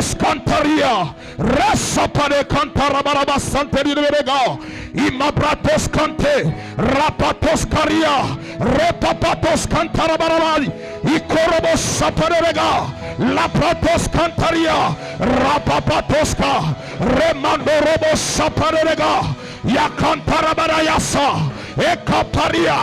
Rapatos cantaria, Rasapane cantarabaraba santeri de rega, Imabratos cante, Rapatos caria, Repapatos cantarabarabali, Ikorobos saparega, Lapratos cantaria, Rapapatoska, Remandorobos saparega, Yakantarabarayasa, Ekaparia,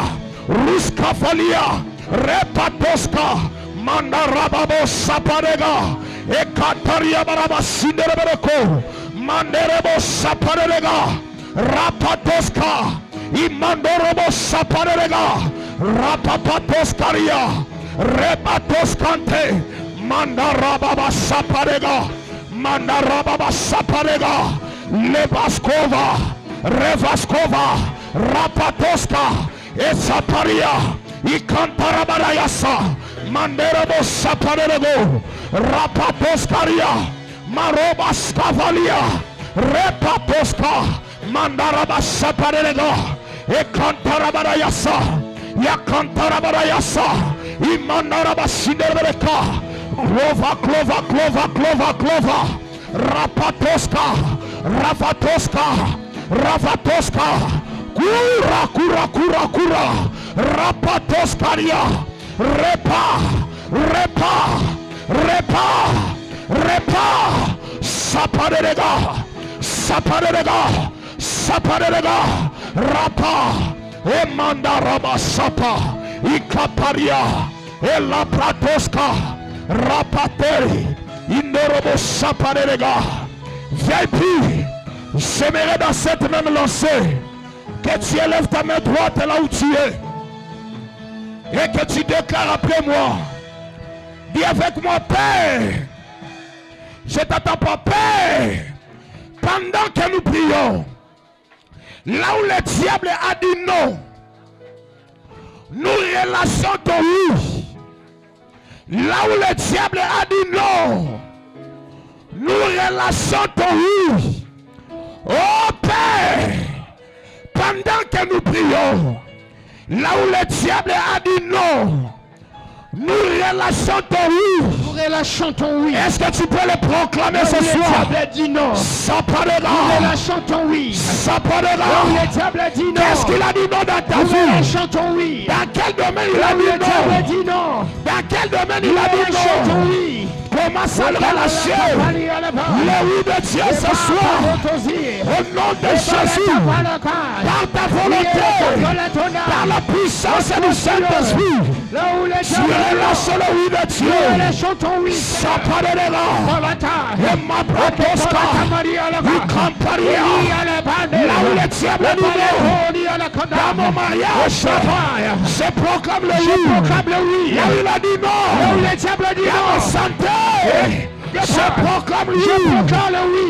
Ruskafalia, Repatoska, Mandarababo saparega, Ekataria baraba sinderebereko, Manderebo saparega, Rapatoska, Imandorobo saparega, Rapapatoskaria, Repatoskante, Mandarababa saparega, Mandarababa saparega, Levaskova, Revaskova, Rapatoska, Esaparia, Ikantarabarayasa, Manderebo saparego, Rapatoskaria, Marobas Cavalia, Repatoska, Mandarabas saparego, Ekantarabarayasa, Yakantarabarayasa, Imandarabas sindereka, Clova, Clova, Clova, Clova, Clova, Rapatoska, Ravatoska, Ravatoska, Kura, Kura, Kura, Kura, Rapatoskaria, Repa, Repa, Repa, Repa, Saparega, Saparega, Saparega, Rapa, Emandaraba Sapa, Ikaparia, Elapratoska, Rapateri, Indorobo Saparega. VIP, j'aimerais dans cette même lancée que tu élèves ta main droite là où tu es et que tu déclares après moi. Dis avec moi, Père, je t'attends pas, Père, pendant que nous prions, là où le diable a dit non, nous relâchons ton oui. Là où le diable a dit non, nous relâchons ton oui. Oh Père, pendant que nous prions, là où le diable a dit non, nous relâchons ton oui. Nous relâchons ton oui. Est-ce que tu peux le proclamer ce soir? Le diable dit non. Ça parlera. Nous relâchons ton oui. Ça parlera. Le diable dit non. Qu'est-ce qu'il a dit non dans ta vie? Nous relâchons ton oui. Dans quel domaine il a dit non? Le diable dit non. Dans quel domaine il a dit non? Ton oui. Commence à le relâcher. Le oui de Dieu ce soir. Au nom de Jésus. Par ta volonté. Par la puissance du Saint-Esprit. Tu relâches le oui de Dieu. Ça parlera. Et ma bradoska. Du camparia. Là où le diable dit non. Dans mon mariage. Je proclame le oui. Là où il a dit non. Là où le diable dit non. Dans ma santé. Je proclame le oui.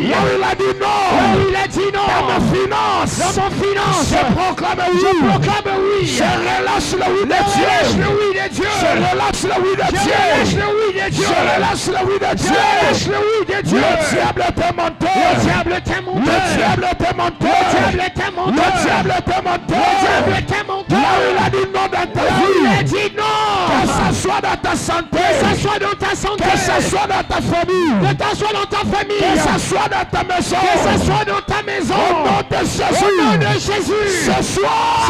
Là où il a dit non. Là où il a dit non. Dans ma finance. Dans mon finance. Je proclame oui. Je proclame oui. Je relâche le oui de Dieu. Le oui de Dieu. Je relâche le oui de Dieu. Je relâche le oui de Dieu. Je relâche le oui de Dieu. Je relâche le oui de Dieu. Le diable était menteur. Le diable était menteur. Le diable était menteur. Le diable était menteur. Le diable était menteur. Le diable était menteur. Là où il a dit non dans ta vie. Il a dit non. Que ça soit dans ta santé. Que ça soit dans ta santé. Que ça soit dans ta famille. Que ça soit dans ta famille. Que ça soit dans ta maison. Que ça soit dans ta maison. Au nom de Jésus. Au nom de Jésus. Ce soir.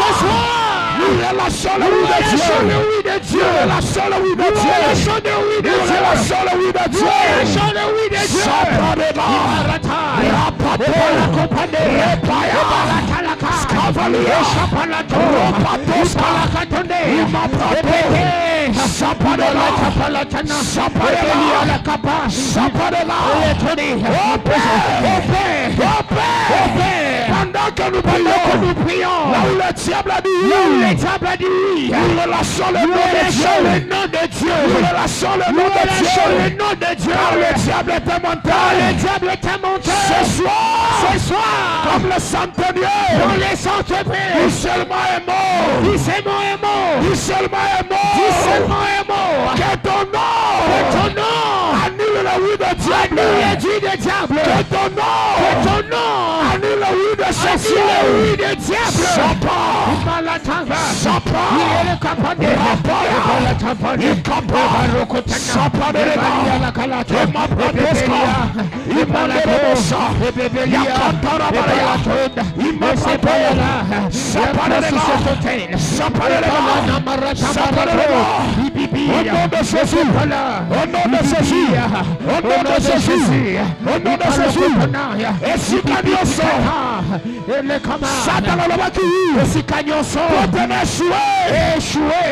Nous relâchons le oui de Dieu. Nous relâchons le oui de Dieu. Nous relâchons le oui de Dieu. Nous relâchons le oui de Dieu. Nous relâchons le oui de Dieu. Nous relâchons le oui de Dieu. Sapadema. Rapato. Rapapane. Repaya. Scavalia. Chapalato. Ropatos. Palakatonde. Imaprato. Sapadela. Chapalatana. Sapadela. La capa. Sapadela. Pendant que nous prions, là où le diable a dit oui, nous relâchons le nom de Dieu. Nous relâchons le nom de Dieu. Car le diable est menteur. Ce soir, comme le centenier, il seulement est mort. Il seulement est mort. Que ton nom annule le oui de diable. Que ton nom annule le oui de Jésus. ciel. Oui, des diables.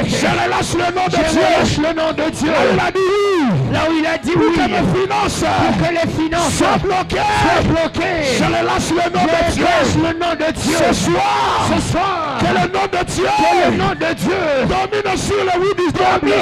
Je relâche le nom de Dieu. Le nom de Dieu. Là où il a dit oui. Que les finances soient bloquées. Je relâche le nom de Dieu. Le nom de Dieu. Ce soir. Que le nom de Dieu. Domine sur le oui du diable.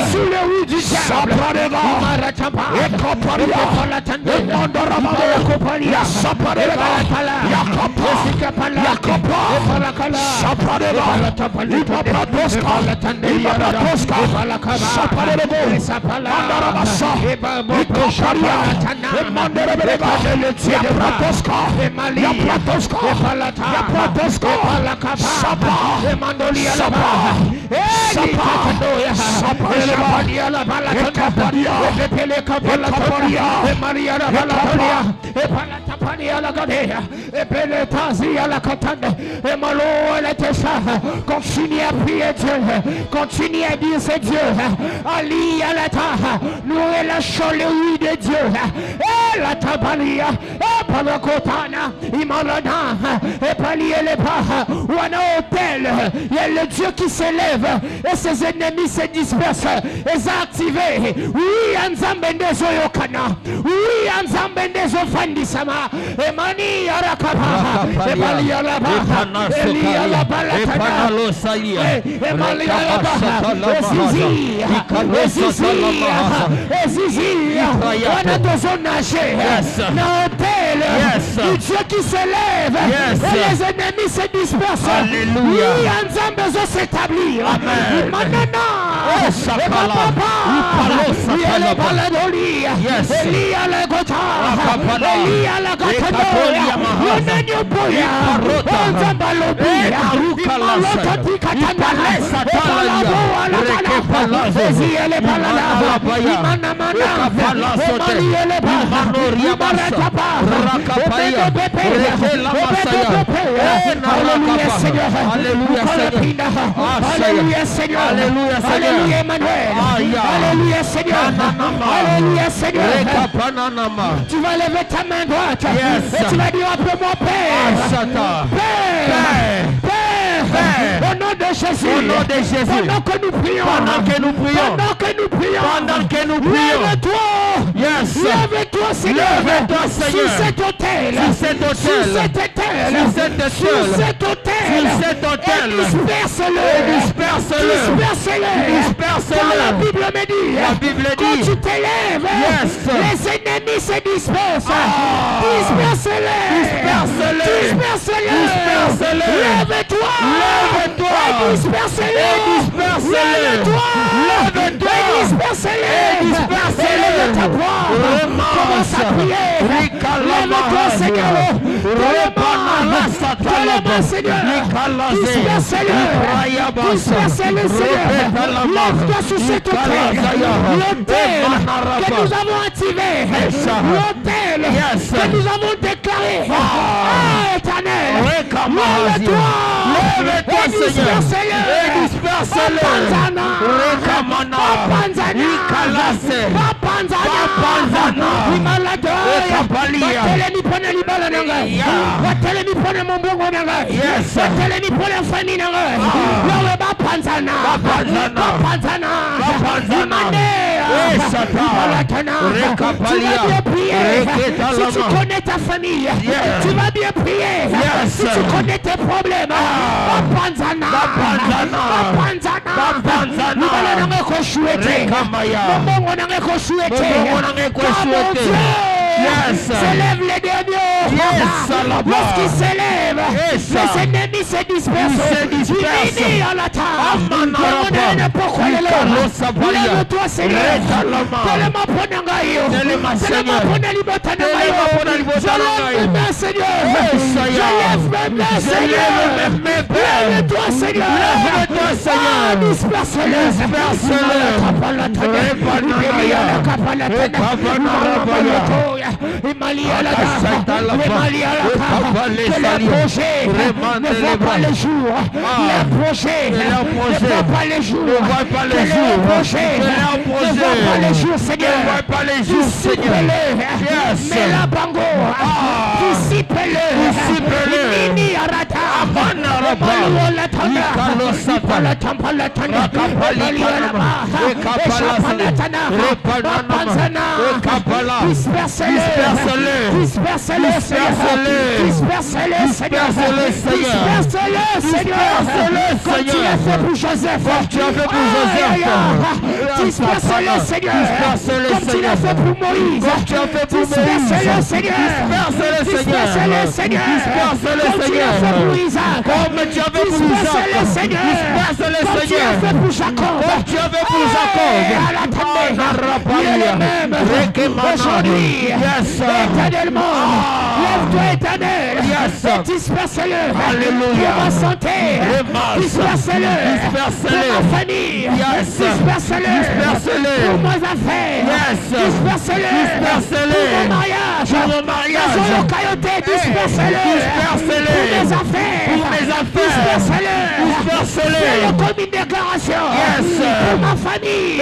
Continue à prier Dieu, continue à dire c'est Dieu. Ali à la ta, nous relâchons le oui de Dieu. Et la tabalia, et par le cotana, imalana, et palier les pas, ou un hôtel, il y a le Dieu qui s'élève et ses ennemis se dispersent et s'activent. Oui, Anzambendezo Yokana, oui, Anzambendezo Fandisama, et Mani Arakaba, et Mali Alaba, et Li Alabalatana, et Mali Alaba, et Zizi, on a besoin de nager dans l'hôtel, du Dieu qui s'élève et les ennemis se dispersent. Oui, Anzambezo s'établir. Maintenant, et papa, il y a le baladoli, il y a le gota, il y a la gatadoya, il y a le boya, Anzambalobuya, il y a l'otati katana, il y a le balada, il y a Alléluia Seigneur, Alléluia Seigneur, Alléluia Emmanuel, Alléluia Seigneur, Alléluia Seigneur. Tu vas lever ta main droite et tu vas dire appelle-moi Père, Père, au nom de Jésus, pendant que nous prions, lève-toi, Seigneur, sur cet hôtel, disperse-le. La Bible me dit, quand tu t'élèves, les ennemis se dispersent. Disperse-le. Lève-toi. Disperse-le. Lève ta voix. Commence à prier. Lève-toi, Seigneur. Seigneur. Disperse-le, Seigneur. Lève-toi sur cet hôtel. L'hôtel que nous avons activé. L'hôtel que nous avons déclaré. Éternel. Lève-toi, Seigneur. Disperse-le. Si tu connais ta famille, tu vas bien prier. Si tu connais tes problèmes, s'élève les derniers. Lorsqu'il s'élève, les ennemis se dispersent. Lève-toi, Seigneur. Je lève mes mes mains, Seigneur. Lève-toi, Seigneur. Lève-toi, Seigneur. Disperse-le. Disperse-le. Ne voit pas le jour. Les projets ne voient pas le jour. Ne voient pas le jour. Les projets ne voient pas le jour, Seigneur. Ne voient pas le jour, Seigneur. Mais la bango, dissipe-le. Mini arata. Disperse-le, Seigneur. Comme tu l'as fait pour Joseph. Disperse-le, Seigneur. Comme tu l'as fait pour Moïse. Disperse-le, Seigneur. Disperse-le, Seigneur. Comme tu l'as fait pour Isaac. Disperse-le, Seigneur. Comme tu l'as fait pour Jacob. Il est le même aujourd'hui. Éternellement. Lève-toi, éternel. Disperse-le. Pour ma santé. Disperse-le. Pour ma famille. Disperse-le. Pour mes affaires. Disperse-le. Pour mon mariage. Disperse-le. Pour mes affaires. Disperse-le. Fais-le comme une déclaration. Pour ma famille.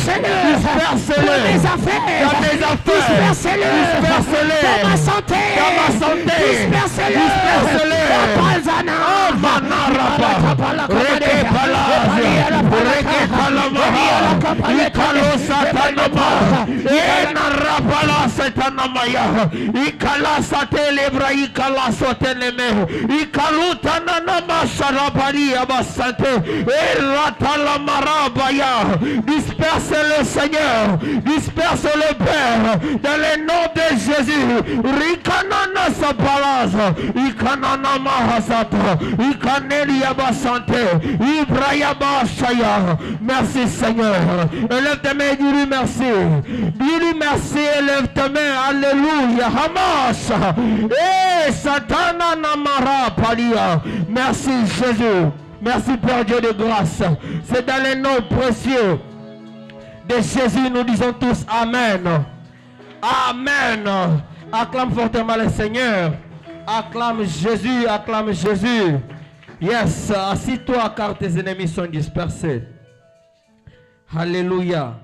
Disperse-le. Pour mes affaires. Disperse-le. Pour ma santé. Disperse-le. Disperse-le, Seigneur. Disperse-le, Père. Dans le nom de Jésus. Rikanana Sapalaza. Ikanana Mahasata. Ikanelia Basante. Ibrahima Shaya. Merci, Seigneur. Élève tes mains, dis-lui merci. Dis-lui merci, élève tes mains. Alléluia. Hamas. Eh, Satana Namara Palia. Merci, Jésus. Merci, Père Dieu de grâce. C'est dans les noms précieux de Jésus, nous disons tous Amen. Amen. Acclame fortement le Seigneur. Acclame Jésus, acclame Jésus. Yes, assis-toi car tes ennemis sont dispersés. Alléluia.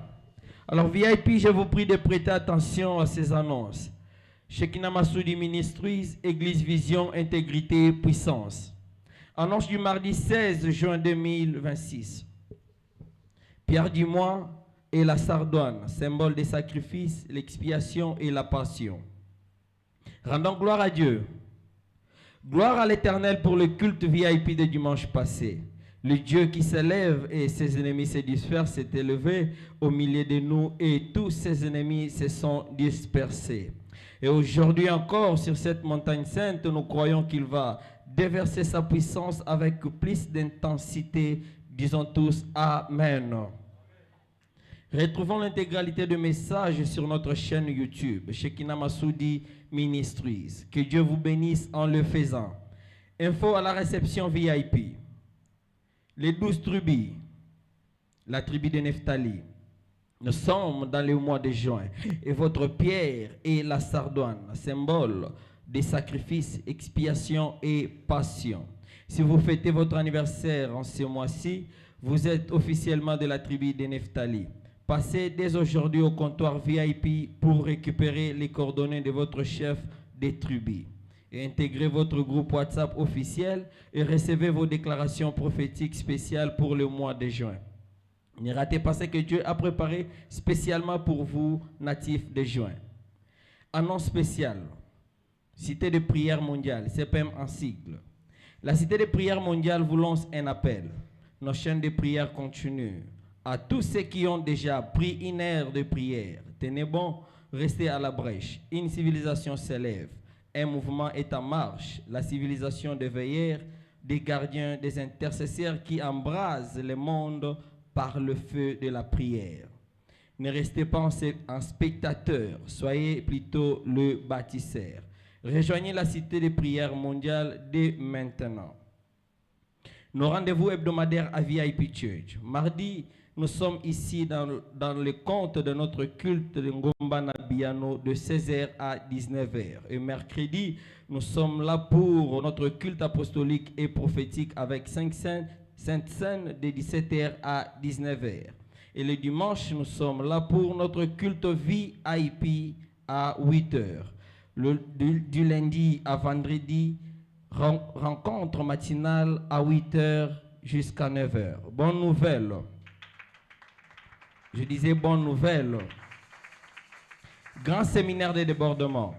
Alors VIP, je vous prie de prêter attention à ces annonces. Shekinah Massoudi Ministries, Église Vision, Intégrité, Puissance. Annonce du mardi 16 juin 2026. Pierre du mois et la sardoine, symbole des sacrifices, l'expiation et la passion. Rendons gloire à Dieu. Gloire à l'Éternel pour le culte VIP de dimanche passé. Le Dieu qui s'élève et ses ennemis se dispersent s'est élevé au milieu de nous et tous ses ennemis se sont dispersés. Et aujourd'hui encore, sur cette montagne sainte, nous croyons qu'il va déverser sa puissance avec plus d'intensité. Disons tous Amen. Retrouvons l'intégralité de messages sur notre chaîne YouTube, Shekinah Massoudi Ministries. Que Dieu vous bénisse en le faisant. Info à la réception VIP. Les 12 tribus, la tribu de Nephtali. Nous sommes dans le mois de juin et votre pierre est la sardoine, symbole des sacrifices, expiation et passion. Si vous fêtez votre anniversaire en ce mois-ci, vous êtes officiellement de la tribu de Nephtali. Passez dès aujourd'hui au comptoir VIP pour récupérer les coordonnées de votre chef des tribus. Et intégrez votre groupe WhatsApp officiel et recevez vos déclarations prophétiques spéciales pour le mois de juin. Ne ratez pas ce que Dieu a préparé spécialement pour vous, natifs de juin. Annonce spéciale. Cité de prière mondiale, CPM en sigle. La Cité de prière mondiale vous lance un appel. Nos chaînes de prière continuent. À tous ceux qui ont déjà pris une heure de prière, tenez bon, restez à la brèche. Une civilisation s'élève. Un mouvement est en marche. La civilisation des veilleurs, des gardiens, des intercesseurs qui embrasent le monde par le feu de la prière. Ne restez pas en spectateur, soyez plutôt le bâtisseur. Rejoignez la cité des prières mondiales dès maintenant. Nos rendez-vous hebdomadaires à VIP Church. Mardi, nous sommes ici dans le compte de notre culte de Ngomba Nabiano de 16h à 19h. Et mercredi, nous sommes là pour notre culte apostolique et prophétique avec Sainte Seine de 17h à 19h. Et le dimanche, nous sommes là pour notre culte VIP à 8h. Du lundi à vendredi, rencontre matinale à 8h jusqu'à 9h. Bonne nouvelle. Je disais bonne nouvelle. Grand séminaire de débordement.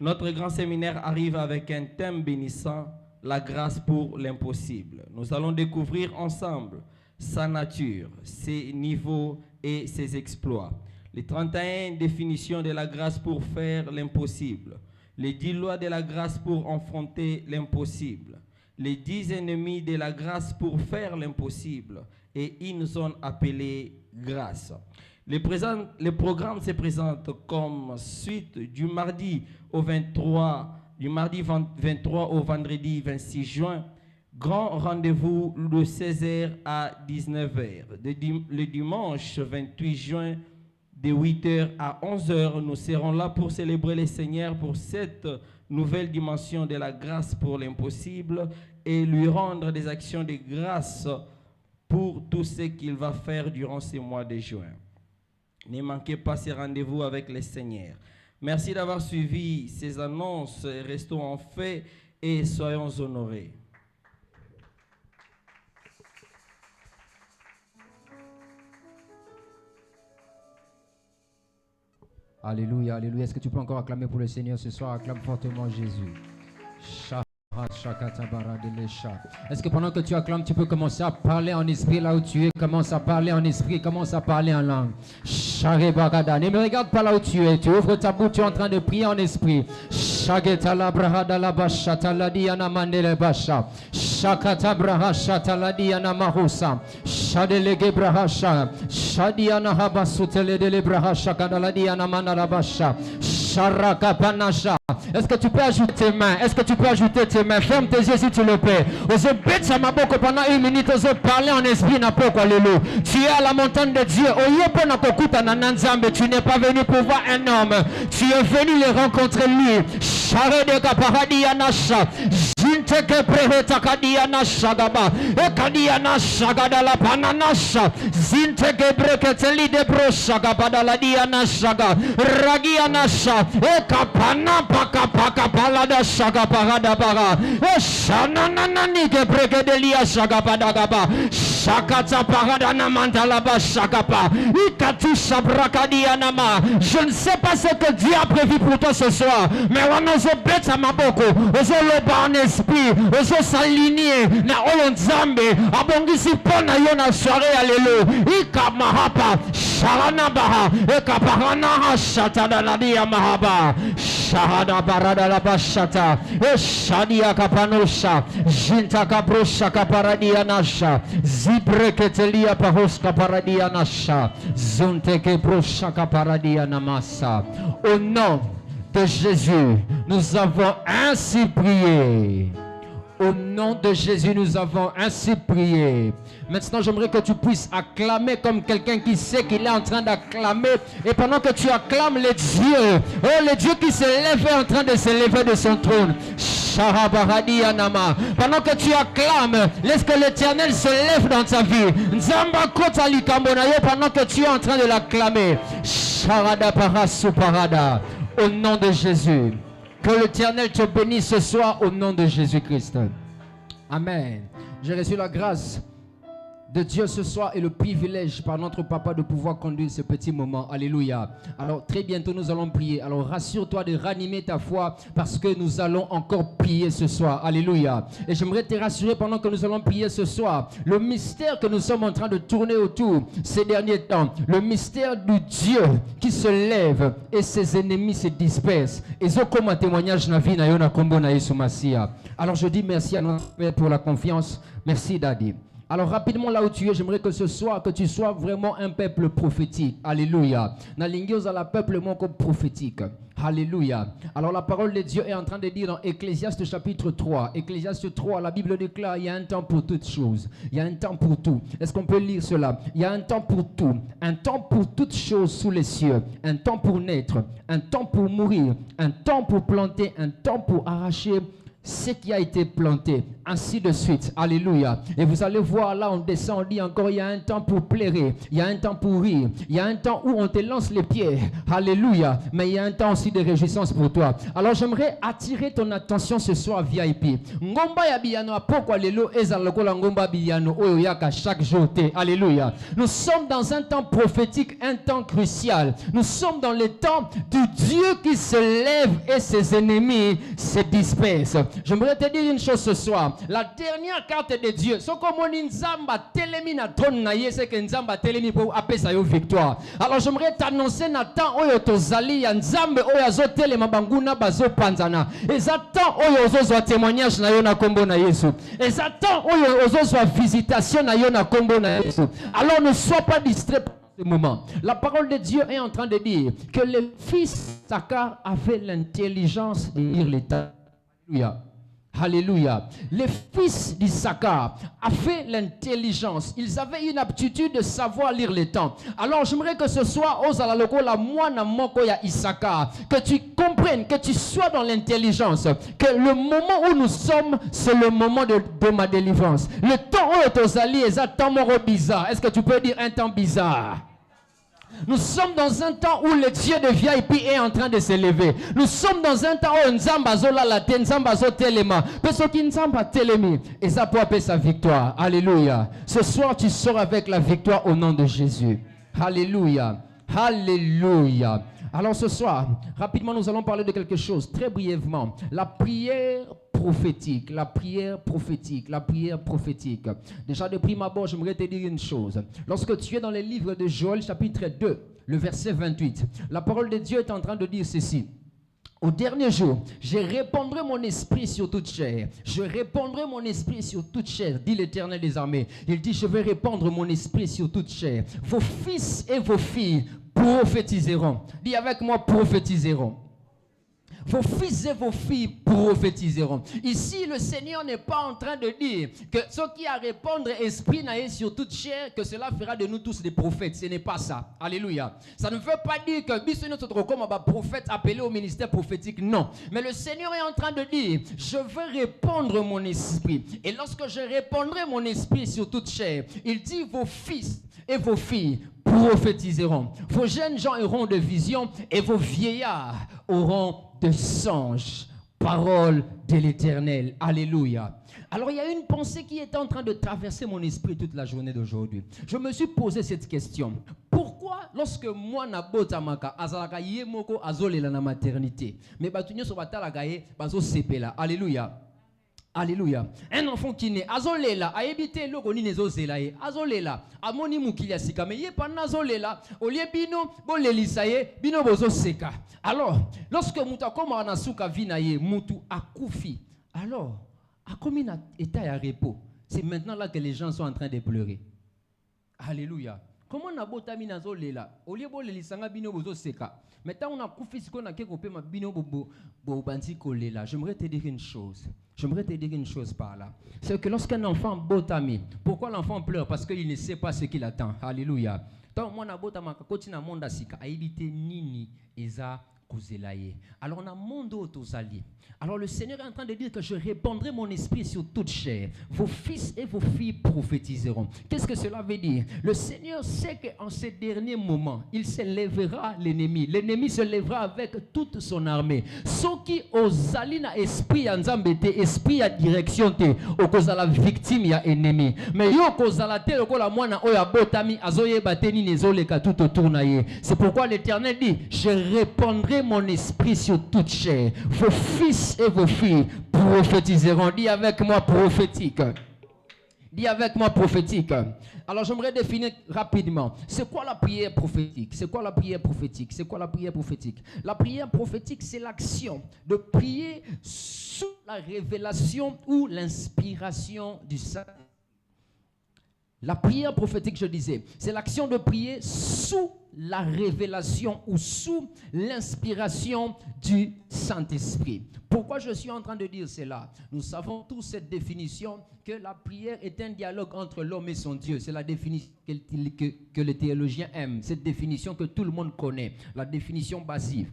Notre grand séminaire arrive avec un thème bénissant, la grâce pour l'impossible. Nous allons découvrir ensemble sa nature, ses niveaux et ses exploits. Les 31 définitions de la grâce pour faire l'impossible. Les 10 lois de la grâce pour affronter l'impossible. Les 10 ennemis de la grâce pour faire l'impossible. Et une zone appelée grâce. Le programme se présente comme suite du mardi 23 au vendredi 26 juin. Grand rendez-vous de 16h à 19h. Le dimanche 28 juin, de 8h à 11h, nous serons là pour célébrer le Seigneur pour cette nouvelle dimension de la grâce pour l'impossible et lui rendre des actions de grâce pour tout ce qu'il va faire durant ces mois de juin. Ne manquez pas ces rendez-vous avec le Seigneur. Merci d'avoir suivi ces annonces. Restons en fait et soyons honorés. Alléluia, alléluia. Est-ce que tu peux encore acclamer pour le Seigneur ce soir? Acclame fortement Jésus. Est-ce que pendant que tu acclames, tu peux commencer à parler en esprit là où tu es? Commence à parler en esprit, commence à parler en langue. Ne me regarde pas là où tu es. Tu ouvres ta bouche, tu es en train de prier en esprit. Shakata braha shataladiana mahusa shadelege braha sha shadiana habasutele de braha shakadaladiana manalabasha sharaka panasha. Est-ce que tu peux ajouter tes mains? Est-ce que tu peux ajouter tes mains? Ferme tes yeux si tu le peux. Ose betsa maboko pendant 1 minute. Ose parler en esprit na poko alléluia. Tu es à la montagne de Dieu. Oyepo na kokuta na nanzambe. Tu n'es pas venu pour voir un homme. Tu es venu le rencontrer lui. Share de kaparadiana sha Zinteke preheta kadiana shagaba ekadiana shagada la pananasha zinteke breketeli de broshagaba la diana shaga ragiana sha ekapana paka palada shagaba bara eshananani ke brekedelia shagaba dagaba shakata parada na mantala ba shagaba ikatu shabrakadiana ma. Je ne sais pas ce que Dieu a prévu pour toi ce soir, mais on se bête à ma boko, on se loba en esprit, on se s'aligner na olonzambe abongisi pona yona soirée alléluia ikamahapa sharana baha ekaparana shata la dia mahaba shahada barada la bashata eshadia kapanosha jinta kabrosha kaparadia nasha zibreketelia pahoska paradia nasha zunteke brosha kaparadia namasa. Au nom de Jésus, nous avons ainsi prié. Au nom de Jésus, nous avons ainsi prié. Maintenant, j'aimerais que tu puisses acclamer comme quelqu'un qui sait qu'il est en train d'acclamer. Et pendant que tu acclames les dieux, le Dieu qui se lève est en train de se lever de son trône. Pendant que tu acclames, laisse que l'Éternel se lève dans ta vie. Pendant que tu es en train de l'acclamer. Au nom de Jésus. Que l'Éternel te bénisse ce soir au nom de Jésus-Christ. Amen. J'ai reçu la grâce de Dieu ce soir et le privilège par notre papa de pouvoir conduire ce petit moment. Alléluia. Alors très bientôt nous allons prier. Alors rassure-toi de ranimer ta foi parce que nous allons encore prier ce soir. Alléluia. Et j'aimerais te rassurer pendant que nous allons prier ce soir. Le mystère que nous sommes en train de tourner autour ces derniers temps. Le mystère du Dieu qui se lève et ses ennemis se dispersent. Et ça comme un témoignage na vie na yona kombo na Yesu Masia. Alors je dis merci à notre Père pour la confiance. Merci Daddy. Alors rapidement là où tu es, j'aimerais que ce soir, que tu sois vraiment un peuple prophétique. Alléluia. Nalingios à la peuple mon comme prophétique. Alléluia. Alors la parole de Dieu est en train de dire dans Ecclésiaste chapitre 3. Ecclésiaste 3, la Bible déclare, il y a un temps pour toutes choses. Il y a un temps pour tout. Est-ce qu'on peut lire cela? Il y a un temps pour tout. Un temps pour toutes choses sous les cieux. Un temps pour naître. Un temps pour mourir. Un temps pour planter. Un temps pour arracher ce qui a été planté, ainsi de suite. Alléluia. Et vous allez voir là, on descend, on dit encore, il y a un temps pour pleurer, il y a un temps pour rire, il y a un temps où on te lance les pieds. Alléluia. Mais il y a un temps aussi de réjouissance pour toi. Alors j'aimerais attirer ton attention ce soir VIP. Ngomba ya biyano apoko lelo ezalokola ngomba biyano oyo yaka chaque jour. Alléluia. Nous sommes dans un temps prophétique, un temps crucial. Nous sommes dans le temps du Dieu qui se lève et ses ennemis se dispersent. J'aimerais te dire une chose ce soir. La dernière carte de Dieu, c'est comme on nzamba telemi na trône na ye, c'est que nzamba telemi pour appeler sa victoire. Alors j'aimerais t'annoncer na temps oyo tozali ya nzambe oyo azotelema banguna bazo panzana. Ezatan oyo ozozwa témoignage na yo na kombo na Yesu. Ezatan oyo ozozwa visitation na yo na kombo na Yesu. Alors ne sois pas distrait par ce moment. La parole de Dieu est en train de dire que le fils Sakar avait l'intelligence de lire les temps. Alléluia. Alléluia. Les fils d'Issachar avaient l'intelligence. Ils avaient une aptitude de savoir lire les temps. Alors j'aimerais que ce soit que tu comprennes, que tu sois dans l'intelligence, que le moment où nous sommes, c'est le moment de ma délivrance. Le temps où tu es un temps bizarre. Est-ce que tu peux dire un temps bizarre? Nous sommes dans un temps où le Dieu de VIP est en train de s'élever. Nous sommes dans un temps où Nzamba zola la ten, Nzamba zo telema. Parce que Nzamba telemi, et ça peut appeler sa victoire. Alléluia. Ce soir, tu sors avec la victoire au nom de Jésus. Alléluia. Alléluia. Alors ce soir, rapidement, nous allons parler de quelque chose, très brièvement. La prière prophétique, la prière prophétique, la prière prophétique. Déjà de prime abord, j'aimerais te dire une chose. Lorsque tu es dans les livres de Joël, chapitre 2, le verset 28, la parole de Dieu est en train de dire ceci. Au dernier jour, je répandrai mon esprit sur toute chair. Je répandrai mon esprit sur toute chair, dit l'Éternel des armées. Il dit, je vais répandre mon esprit sur toute chair. Vos fils et vos filles prophétiseront. Dis avec moi, prophétiseront. Vos fils et vos filles prophétiseront. Ici, le Seigneur n'est pas en train de dire que ceux qui a répandre esprit naïf sur toute chair, que cela fera de nous tous des prophètes. Ce n'est pas ça. Alléluia. Ça ne veut pas dire que bisous notre comme un prophète appelé au ministère prophétique. Non. Mais le Seigneur est en train de dire, je vais répandre mon esprit. Et lorsque je répandrai mon esprit sur toute chair, il dit, vos fils et vos filles prophétiseront. Vos jeunes gens auront de visions et vos vieillards auront de songes. Parole de l'Éternel. Alléluia. Alors il y a une pensée qui est en train de traverser mon esprit toute la journée d'aujourd'hui. Je me suis posé cette question. Pourquoi lorsque moi nabotamaka azalaka yemoko azolela na maternité mais batunyo so batalaka ye bazo sepela. Alléluia. Alléluia. Un enfant qui naît, azolela, a évité le koni nezo zelaye, azolela, amoni mukilia sika, mais yé pas nazolela, au lieu bino, bon l'elisaye, bino bozo seka. Alors, lorsque muta koma anasuka vinaye, mutu akufi, alors, à combien d'état à repos? C'est maintenant là que les gens sont en train de pleurer. Alléluia. Comment on a botami nazolela, au lieu bon l'elisanga bino bozo seka. Maintenant on a kufi siko na keko pe ma bino bobo banti kolela. J'aimerais te dire une chose. J'aimerais te dire une chose par là. C'est que lorsqu'un enfant botami, pourquoi l'enfant pleure? Parce qu'il ne sait pas ce qu'il attend. Alléluia. Tant moi na botama kakoti na monda sika aibite nini eza kozelaye. Alors on a mondo tozali. Alors le Seigneur est en train de dire que je répandrai mon esprit sur toute chair. Vos fils et vos filles prophétiseront. Qu'est-ce que cela veut dire? Le Seigneur sait qu'en ces derniers moments, il se lèvera l'ennemi. L'ennemi se lèvera avec toute son armée. Ceux qui osali na esprit anzambete, esprit à direction te, okozala victime ya ennemi. Mais yo kozala te lokola mwana oya botami azoye bateni nezoleka tout autour na ye. C'est pourquoi l'Éternel dit, je répandrai mon esprit sur toute chair. Vos fils et vos filles prophétiseront. Dis avec moi prophétique. Dis avec moi prophétique. Alors j'aimerais définir rapidement. C'est quoi la prière prophétique? C'est quoi la prière prophétique? C'est quoi la prière prophétique? La prière prophétique, c'est l'action de prier sous la révélation ou l'inspiration du Saint-Esprit. La prière prophétique, je disais, c'est l'action de prier sous la révélation ou sous l'inspiration du Saint-Esprit. Pourquoi je suis en train de dire cela? Nous savons tous cette définition que la prière est un dialogue entre l'homme et son Dieu. C'est la définition que les théologiens aiment. Cette définition que tout le monde connaît. La définition basique.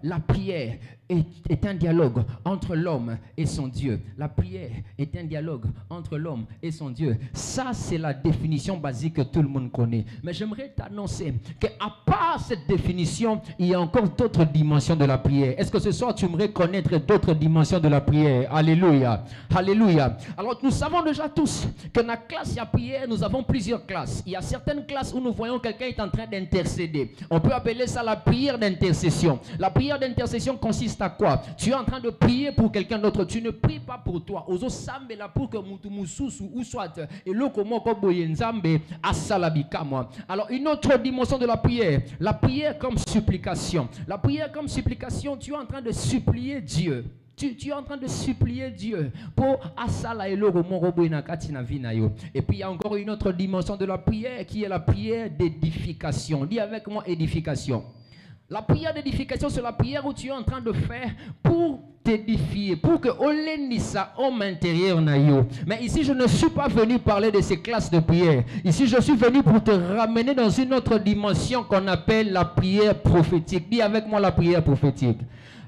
La prière est un dialogue entre l'homme et son Dieu. La prière est un dialogue entre l'homme et son Dieu. Ça, c'est la définition basique que tout le monde connaît. Mais j'aimerais t'annoncer qu'à part cette définition, il y a encore d'autres dimensions de la prière. Est-ce que ce soir, tu aimerais connaître d'autres dimensions de la prière? Alléluia. Alléluia. Alors, nous savons déjà tous que dans la classe, il y a prière, nous avons plusieurs classes. Il y a certaines classes où nous voyons quelqu'un est en train d'intercéder. On peut appeler ça la prière d'intercession. La prière d'intercession consiste à quoi? Tu es en train de prier pour quelqu'un d'autre. Tu ne pries pas pour toi. Ozo sambe la pour que mutumususu ou soit et lokomoko boyenzambe asalabika moi. Alors une autre dimension de la prière comme supplication. La prière comme supplication, tu es en train de supplier Dieu. Tu es en train de supplier Dieu pour asala eloko morobo inakati na vina yo. Et puis il y a encore une autre dimension de la prière qui est la prière d'édification. Dis avec moi édification. La prière d'édification, c'est la prière où tu es en train de faire pour t'édifier, pour que Olendissa homme intérieur na yo. Mais ici, je ne suis pas venu parler de ces classes de prière. Ici, je suis venu pour te ramener dans une autre dimension qu'on appelle la prière prophétique. Dis avec moi la prière prophétique.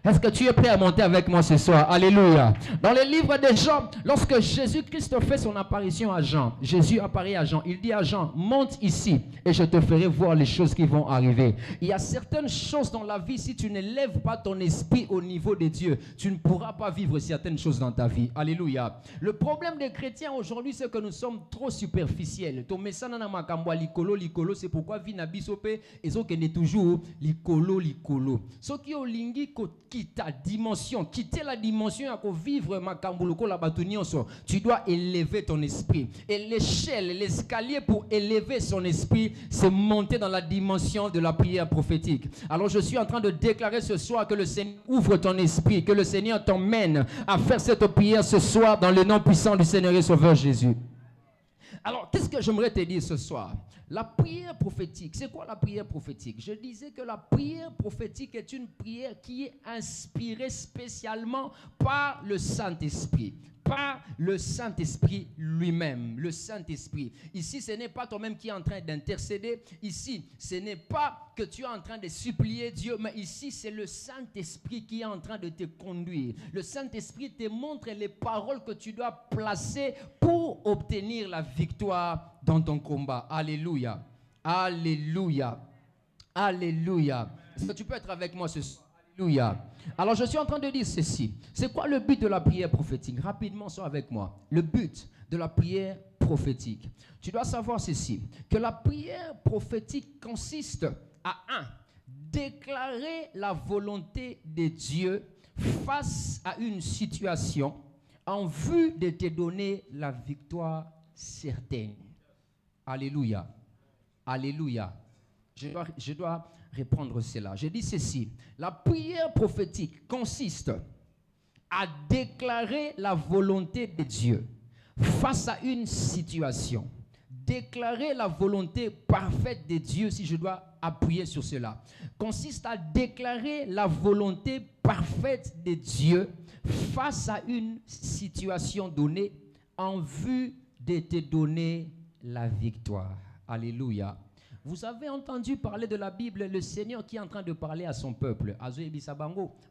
Est-ce que tu es prêt à monter avec moi ce soir? Alléluia. Dans le livre de Jean, lorsque Jésus-Christ fait son apparition à Jean, Jésus apparaît à Jean, il dit à Jean, monte ici et je te ferai voir les choses qui vont arriver. Il y a certaines choses dans la vie, si tu ne lèves pas ton esprit au niveau de Dieu, tu ne pourras pas vivre certaines choses dans ta vie. Alléluia. Le problème des chrétiens aujourd'hui, c'est que nous sommes trop superficiels. Likolo, c'est pourquoi vie na bisope et ce qui est toujours likolo. Ce qui est lingi quitter dimension, quitter la dimension à vivre makambuloko la batunionso. Tu dois élever ton esprit. Et l'échelle, l'escalier pour élever son esprit, c'est monter dans la dimension de la prière prophétique. Alors je suis en train de déclarer ce soir que le Seigneur ouvre ton esprit, que le Seigneur t'emmène à faire cette prière ce soir dans le nom puissant du Seigneur et Sauveur Jésus. Alors, qu'est-ce que j'aimerais te dire ce soir? La prière prophétique, c'est quoi la prière prophétique? Je disais que la prière prophétique est une prière qui est inspirée spécialement par le Saint-Esprit. Par le Saint-Esprit lui-même, le Saint-Esprit. Ici, ce n'est pas toi-même qui es en train d'intercéder. Ici, ce n'est pas que tu es en train de supplier Dieu, mais ici, c'est le Saint-Esprit qui est en train de te conduire. Le Saint-Esprit te montre les paroles que tu dois placer pour obtenir la victoire dans ton combat. Alléluia. Alléluia. Alléluia. Est-ce que tu peux être avec moi ce soir? Alléluia. Alors je suis en train de dire ceci. C'est quoi le but de la prière prophétique? Rapidement, sois avec moi. Le but de la prière prophétique. Tu dois savoir ceci. Que la prière prophétique consiste à déclarer la volonté de Dieu face à une situation en vue de te donner la victoire certaine. Alléluia. Alléluia. Je dois répondre cela. Je dis ceci. La prière prophétique consiste à déclarer la volonté de Dieu face à une situation. Déclarer la volonté parfaite de Dieu, si je dois appuyer sur cela, consiste à déclarer la volonté parfaite de Dieu face à une situation donnée en vue de te donner la victoire. Alléluia. Vous avez entendu parler de la Bible, le Seigneur qui est en train de parler à son peuple.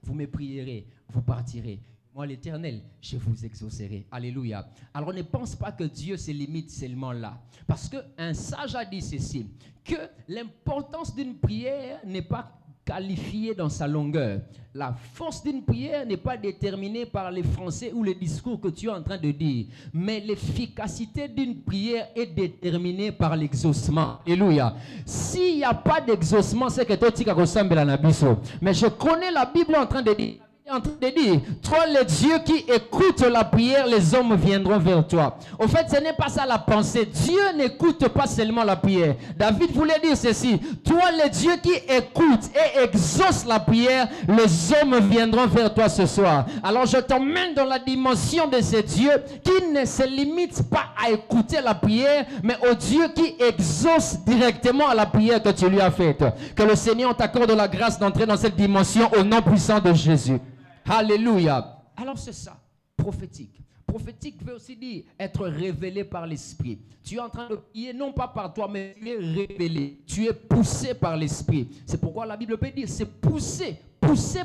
Vous me prierez, vous partirez. Moi, l'Éternel, je vous exaucerai. Alléluia. Alors, ne pense pas que Dieu se limite seulement là. Parce qu'un sage a dit ceci, que l'importance d'une prière n'est pas qualifiée dans sa longueur. La force d'une prière n'est pas déterminée par les français ou les discours que tu es en train de dire, mais l'efficacité d'une prière est déterminée par l'exaucement. Alléluia. S'il n'y a pas d'exaucement, c'est que toi tu as ressemblé à Nabiso. Mais je connais la Bible en train de dire en train de dire, toi le Dieu qui écoute la prière, les hommes viendront vers toi. Au fait, ce n'est pas ça la pensée. Dieu n'écoute pas seulement la prière. David voulait dire ceci, toi le Dieu qui écoute et exauce la prière, les hommes viendront vers toi ce soir. Alors je t'emmène dans la dimension de ce Dieu qui ne se limite pas à écouter la prière, mais au Dieu qui exauce directement à la prière que tu lui as faite. Que le Seigneur t'accorde la grâce d'entrer dans cette dimension au nom puissant de Jésus. Alléluia. Alors c'est ça, prophétique. Prophétique veut aussi dire être révélé par l'Esprit. Tu es en train de prier non pas par toi, mais tu es révélé. Tu es poussé par l'Esprit. C'est pourquoi la Bible peut dire, c'est poussé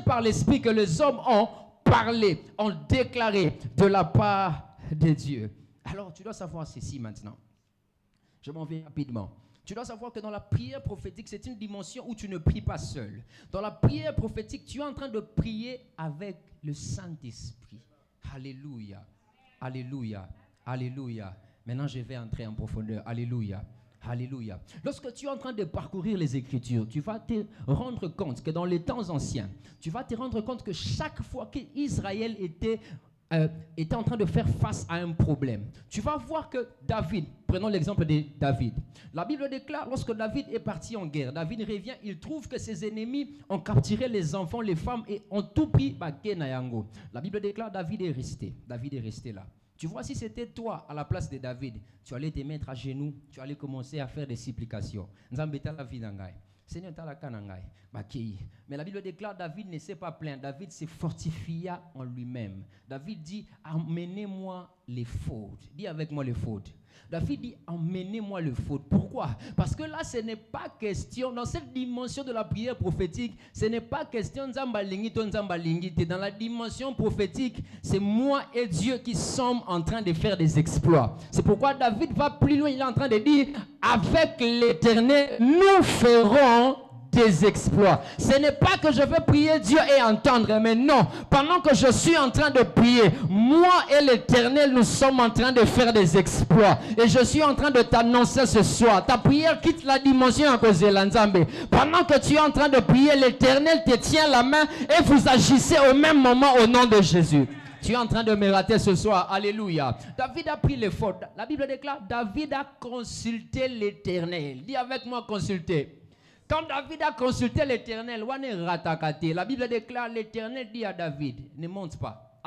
par l'Esprit que les hommes ont parlé, ont déclaré de la part de Dieu. Alors tu dois savoir ceci maintenant. Je m'en vais rapidement. Tu dois savoir que dans la prière prophétique, c'est une dimension où tu ne pries pas seul. Dans la prière prophétique, tu es en train de prier avec le Saint-Esprit. Alléluia. Alléluia. Alléluia. Maintenant, je vais entrer en profondeur. Alléluia. Alléluia. Lorsque tu es en train de parcourir les Écritures, tu vas te rendre compte que dans les temps anciens, tu vas te rendre compte que chaque fois qu'Israël était en train de faire face à un problème. Tu vas voir que David, prenons l'exemple de David. La Bible déclare, lorsque David est parti en guerre, David revient, il trouve que ses ennemis ont capturé les enfants, les femmes et ont tout pris. La Bible déclare, David est resté là. Tu vois, si c'était toi à la place de David, tu allais te mettre à genoux, tu allais commencer à faire des supplications. Seigneur, mais la Bible déclare, David ne s'est pas plaint. David s'est fortifia en lui-même. David dit, emmenez-moi les fautes. Dis avec moi les fautes. David dit, emmenez-moi le faute. Pourquoi? Parce que là, ce n'est pas question, dans cette dimension de la prière prophétique, ce n'est pas question de dans la dimension prophétique, c'est moi et Dieu qui sommes en train de faire des exploits. C'est pourquoi David va plus loin, il est en train de dire, avec l'Éternel, nous ferons des exploits. Ce n'est pas que je veux prier Dieu et entendre, mais non, pendant que je suis en train de prier, moi et l'Éternel, nous sommes en train de faire des exploits. Et je suis en train de t'annoncer ce soir, ta prière quitte la dimension à cause de l'Anzambe. Pendant que tu es en train de prier, l'Éternel te tient la main et vous agissez au même moment au nom de Jésus. Tu es en train de me rater ce soir. Alléluia. David a pris les fautes. La Bible déclare, David a consulté l'Éternel. Dis avec moi, consulter. Quand David a consulté l'Éternel, la Bible déclare, l'Éternel dit à David, ne monte pas.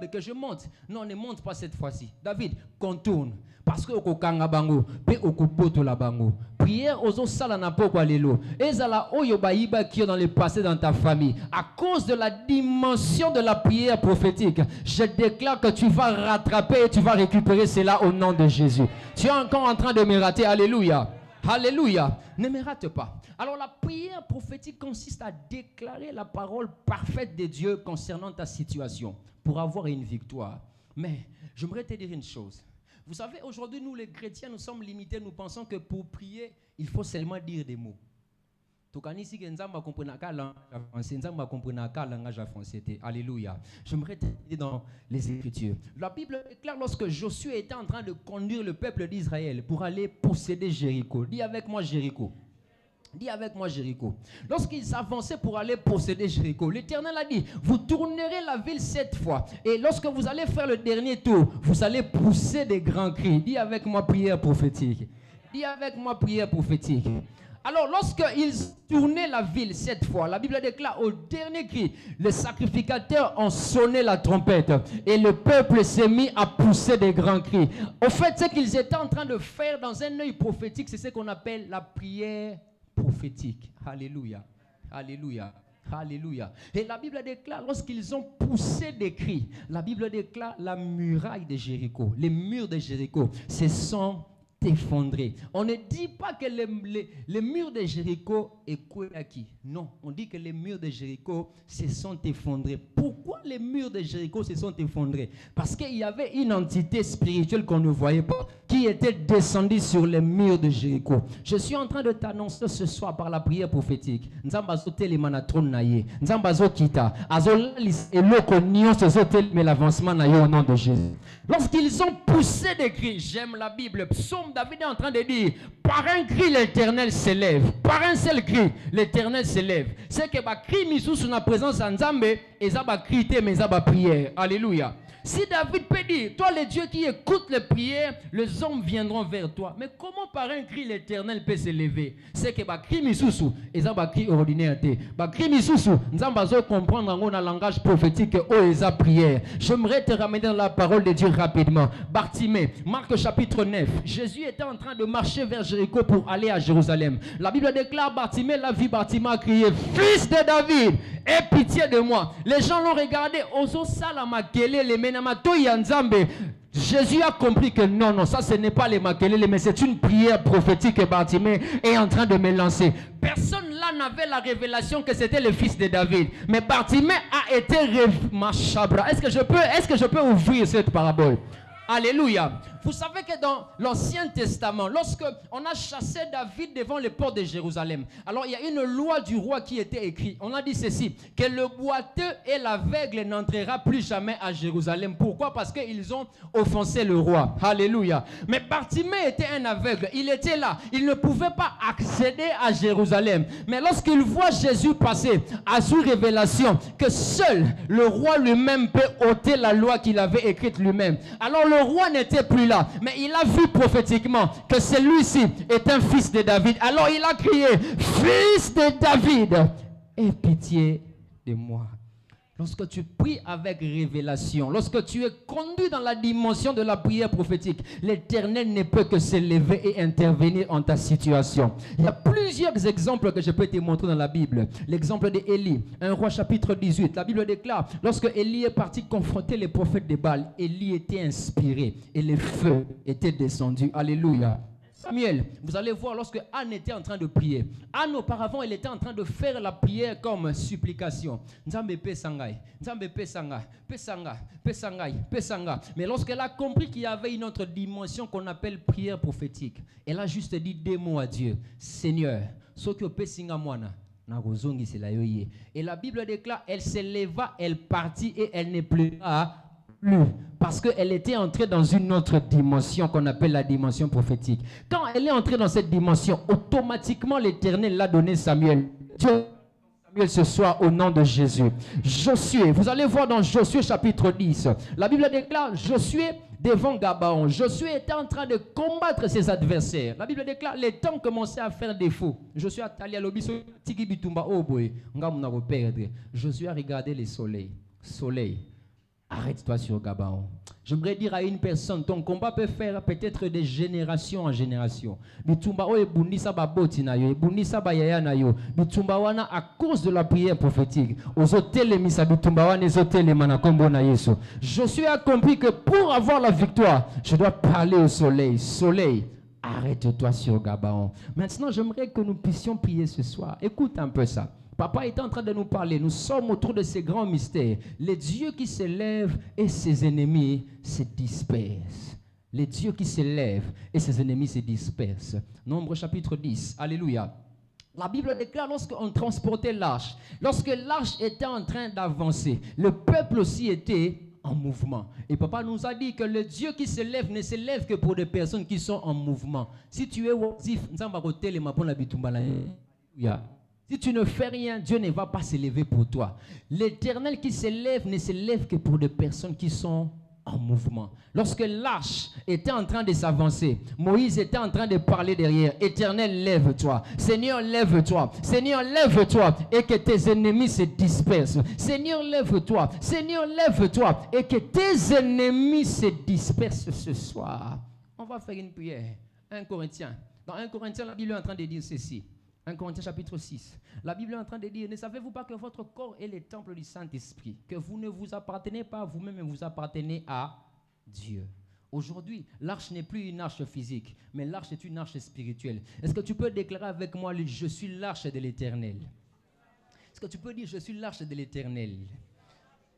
Que je monte. Non, ne monte pas cette fois-ci. David, contourne. Parce que okokanga bango, pe okupoto la bango. Prière aux sala na poko alelo. Ezala oyo bayiba qui est dans le passé dans ta famille. À cause de la dimension de la prière prophétique, je déclare que tu vas rattraper et tu vas récupérer cela au nom de Jésus. Tu es encore en train de me rater. Alléluia. Alléluia. Ne me rate pas. Alors la prière prophétique consiste à déclarer la parole parfaite de Dieu concernant ta situation pour avoir une victoire. Mais j'aimerais te dire une chose. Vous savez, aujourd'hui, nous les chrétiens, nous sommes limités. Nous pensons que pour prier, il faut seulement dire des mots. Alléluia. J'aimerais te dire dans les Écritures. La Bible déclare lorsque Josué était en train de conduire le peuple d'Israël pour aller posséder Jéricho. Dis avec moi Jéricho. Dis avec moi Jéricho. Lorsqu'ils s'avançaient pour aller posséder Jéricho, l'Éternel a dit, vous tournerez la ville 7 fois. Et lorsque vous allez faire le dernier tour, vous allez pousser des grands cris. Dis avec moi prière prophétique. Dis avec moi prière prophétique. Alors, lorsqu'ils tournaient la ville 7 fois, la Bible déclare au dernier cri, les sacrificateurs ont sonné la trompette et le peuple s'est mis à pousser des grands cris. Au fait, ce qu'ils étaient en train de faire dans un œil prophétique, c'est ce qu'on appelle la prière prophétique. Alléluia. Alléluia. Alléluia. Et la Bible déclare, lorsqu'ils ont poussé des cris, la Bible déclare la muraille de Jéricho, les murs de Jéricho se sont effondrés. On ne dit pas que les murs de Jéricho est acquis. Non, on dit que les murs de Jéricho se sont effondrés. Pourquoi les murs de Jéricho se sont effondrés? Parce qu'il y avait une entité spirituelle qu'on ne voyait pas qui était descendue sur les murs de Jéricho. Je suis en train de t'annoncer ce soir par la prière prophétique. L'avancement au nom de Jésus. Lorsqu'ils ont poussé des cris, j'aime la Bible, Psaume David est en train de dire, par un cri l'Éternel s'élève, par un seul cri l'Éternel s'élève. C'est que ma cri mis sous la présence en Nzambe et ça va crier mais ça va prière. Alléluia. Si David peut dire, toi les dieux qui écoutent les prières, les hommes viendront vers toi. Mais comment par un cri l'Éternel peut s'élever? C'est que ma cri mis sous et ça va crier ordinaire. Ma cri mis sous, Nzambe va comprendre en un langage prophétique oh et ça prière. J'aimerais te ramener dans la parole de Dieu rapidement. Bartimée, Marc chapitre 9. Jésus était en train de marcher vers Jéricho pour aller à Jérusalem. La Bible déclare Bartimée, la vie Bartimée a crié, fils de David, aie pitié de moi. Les gens l'ont regardé, ozo salamakele les menamato yanzambe. Jésus a compris que non, ça ce n'est pas les makelele, mais c'est une prière prophétique que Bartimée est en train de me lancer. Personne là n'avait la révélation que c'était le fils de David. Mais Bartimée a été Machabra. Est-ce que je peux ouvrir cette parabole? Alléluia. Vous savez que dans l'Ancien Testament, lorsque on a chassé David devant les portes de Jérusalem, alors il y a une loi du roi qui était écrite. On a dit ceci, que le boiteux et l'aveugle n'entrera plus jamais à Jérusalem. Pourquoi? Parce qu'ils ont offensé le roi. Alléluia. Mais Bartimée était un aveugle. Il était là. Il ne pouvait pas accéder à Jérusalem. Mais lorsqu'il voit Jésus passer, à sous révélation que seul le roi lui-même peut ôter la loi qu'il avait écrite lui-même. Alors le roi n'était plus là. Mais il a vu prophétiquement que celui-ci est un fils de David. Alors il a crié, fils de David, aie pitié de moi. Lorsque tu pries avec révélation, lorsque tu es conduit dans la dimension de la prière prophétique, l'Éternel ne peut que s'élever et intervenir en ta situation. Il y a plusieurs exemples que je peux te montrer dans la Bible. L'exemple d'Élie, 1 Roi chapitre 18. La Bible déclare, lorsque Élie est parti confronter les prophètes de Baal, Élie était inspiré et le feu était descendu. Alléluia. Samuel, vous allez voir lorsque Anne était en train de prier. Anne auparavant, elle était en train de faire la prière comme supplication. Nzambe pe sangai, Nzambe pe sanga, pe sanga, pe sangai, pe sanga. Mais lorsqu'elle a compris qu'il y avait une autre dimension qu'on appelle prière prophétique, elle a juste dit des mots à Dieu. Seigneur, soki pe singa mwana. Et la Bible déclare, elle s'éleva, elle partit et elle n'est plus là. Parce qu'elle était entrée dans une autre dimension qu'on appelle la dimension prophétique. Quand elle est entrée dans cette dimension, automatiquement l'Éternel l'a donné Samuel. Dieu Samuel ce soir au nom de Jésus. Josué, vous allez voir dans Josué chapitre 10. La Bible déclare Josué devant Gabaon. Josué était en train de combattre ses adversaires. La Bible déclare les temps commençaient à faire défaut. Josué a allé à l'obiso tiki bitumba oh boy, Josué a regardé le soleil. Soleil. Arrête-toi sur Gabaon. J'aimerais dire à une personne, ton combat peut faire peut-être de génération en génération. À cause de la prière prophétique. Josué a compris que pour avoir la victoire, je dois parler au soleil. Soleil, arrête-toi sur Gabaon. Maintenant, j'aimerais que nous puissions prier ce soir. Écoute un peu ça. Papa est en train de nous parler. Nous sommes autour de ces grands mystères. Les dieux qui s'élèvent et ses ennemis se dispersent. Les dieux qui s'élèvent et ses ennemis se dispersent. Nombre chapitre 10. Alléluia. La Bible déclare lorsqu'on transportait l'arche, lorsque l'arche était en train d'avancer, le peuple aussi était en mouvement. Et papa nous a dit que le Dieu qui se lève ne se lève que pour des personnes qui sont en mouvement. Si tu es oisif, si tu ne fais rien, Dieu ne va pas s'élever pour toi. L'Éternel qui s'élève ne se lève que pour des personnes qui sont en mouvement. Lorsque l'arche était en train de s'avancer, Moïse était en train de parler derrière. Éternel, lève-toi. Seigneur, lève-toi. Seigneur, lève-toi et que tes ennemis se dispersent. Seigneur, lève-toi. Seigneur, lève-toi et que tes ennemis se dispersent ce soir. On va faire une prière. 1 Corinthiens. Dans 1 Corinthiens, la Bible est en train de dire ceci. 1 Corinthiens chapitre 6. La Bible est en train de dire, ne savez-vous pas que votre corps est le temple du Saint-Esprit, que vous ne vous appartenez pas à vous-même, mais vous appartenez à Dieu. Aujourd'hui, l'arche n'est plus une arche physique, mais l'arche est une arche spirituelle. Est-ce que tu peux déclarer avec moi, je suis l'arche de l'Éternel? Est-ce que tu peux dire, je suis l'arche de l'Éternel?